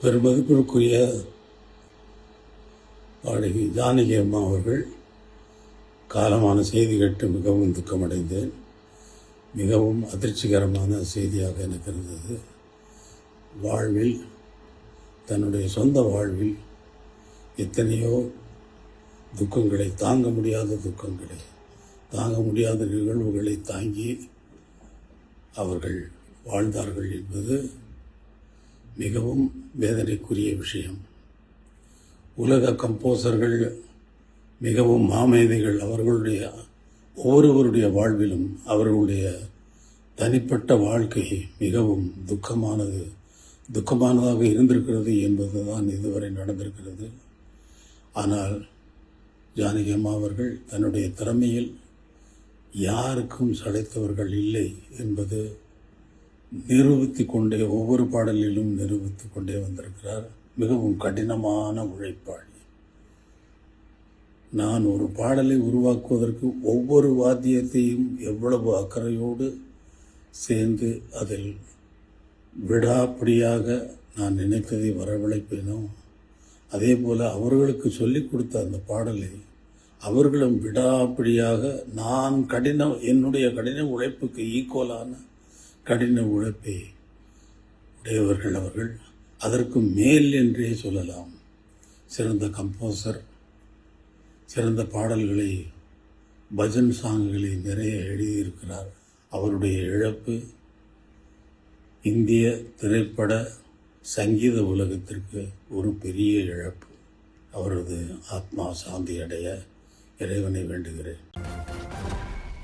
பெருமதிப்பிற்குரிய பாடகி ஜானகி அம்மா அவர்கள் காலமான செய்தி கேட்டு மிகவும் துக்கமடைந்தேன். மிகவும் அதிர்ச்சிகரமான செய்தியாக எனக்கு இருந்தது. வாழ்வில், தன்னுடைய சொந்த வாழ்வில் எத்தனையோ துக்கங்களை, தாங்க முடியாத துக்கங்களை, தாங்க முடியாத நிகழ்வுகளை தாங்கி அவர்கள் வாழ்ந்தார்கள் என்பது மிகவும் வேதனைக்குரிய விஷயம். உலக கம்போசர்கள் மிகவும் மாமேதைகள். அவர்களுடைய ஒவ்வொருவருடைய வாழ்விலும் அவர்களுடைய தனிப்பட்ட வாழ்க்கை மிகவும் துக்கமானதாக இருந்திருக்கிறது என்பதுதான் இதுவரை நடந்திருக்கிறது. ஆனால் ஜானகி அம்மா அவர்கள் தன்னுடைய திறமையில் யாருக்கும் சளைத்தவர்கள் இல்லை என்பது ஒவ்வொரு பாடலிலும் நிரூபித்து கொண்டே வந்திருக்கிறார். மிகவும் கடினமான உழைப்பாளி. நான் ஒரு பாடலை உருவாக்குவதற்கு ஒவ்வொரு வாத்தியத்தையும் எவ்வளவு அக்கறையோடு சேர்ந்து அதில் விடாப்பிடியாக நான் நினைத்ததை வரவழைப்பேனோ, அதே போல் அவர்களுக்கு சொல்லிக் கொடுத்த அந்த பாடலை அவர்களும் விடாப்பிடியாக என்னுடைய கடின உழைப்புக்கு ஈக்குவலான கடின உழைப்பை உடையவர்கள் அவர்கள். அதற்கு மேல் என்றே சொல்லலாம். சிறந்த கம்போசர், சிறந்த பாடல்களை, பஜன் சாங்குகளை நிறைய எழுதியிருக்கிறார். அவருடைய இழப்பு இந்திய திரைப்பட சங்கீத உலகத்திற்கு ஒரு பெரிய இழப்பு. அவரது ஆத்மா சாந்தி அடைய இறைவனை வேண்டுகிறேன்.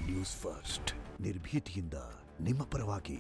ನ್ಯೂಸ್ ಫಸ್ಟ್ ನಿರ್ಭೀತಿಯಿಂದ ನಿಮ್ಮ ಪರವಾಗಿ.